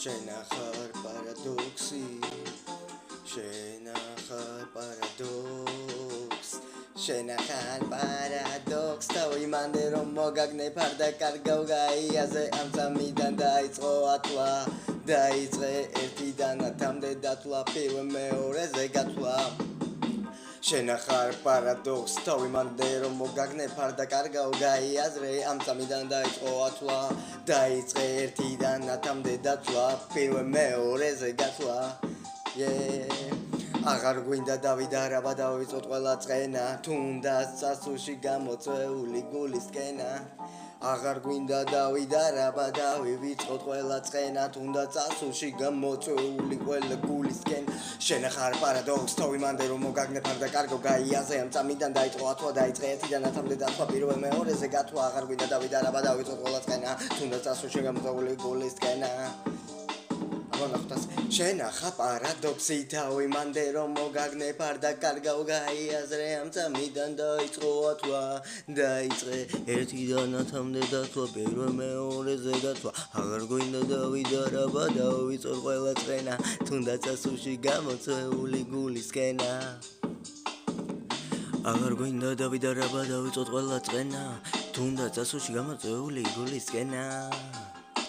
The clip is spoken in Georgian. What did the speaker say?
შენახარ პარადოქსი შენახარ პარადოქს თავი მანდე რომ მოგაგნებ არ დაკარგავ გაიაზე ამ წამიდან დაიწყო ათვლა დაიწყე ერთიდან ათამდე დათვლა პირველ მეორეზე გათვლა შენახარ პარადოქს თავი მანდე რომ მოგაგნებ არ დაკარგავ გაიაზრე ამ წამიდან დაიწყო ათვლა დაიწყე ერთიდან ათამდე დათვლა პირველ მეორეზე გათვლა აღარ გვინდა დავიდა რაბა დავიწყოთ ყველა წენა თუნდაც წასულში გამოწვეული გულისკენა აღარ გვინდა დავიდა რაბა დავიწყოთ ყველა წენა თუნდაც წასულში გამოწვეული ყველა გულისკენა შენახარ პარადოქს თავი მანდე რომ მოგაგნებ არ დაკარგავ გაიაზე ამ წამიდან დაიწყო ათვლა დაიწყე ერთიდან ათამდე დათვლა პირველ მეორეზე გათვლა აღარ გვინდა დავიდა რაბა დავიწყოთ ყველა წენა თუნდაც წასულში გამოწვეული გულისკენა შენახა პარადოქსი თავი მანდე რომ მოგაგნებ არ დაკარგავ გაიაზრე ამ წამიდან დაიწყო ათვლა დაიწყე ერთიდან ათამდე დათვლა პირველ მეორეზე გათვლა აღარ გვინდა დავიდა რაბა დავიწყოთ ყველა წენა თუნდაც წასულში გამოწვეული გულისკენა აღარ გვინდა დავიდა რაბა დავიწყოთ ყველა წენა თუნდაც წასულში გამოწვეული გულისკენა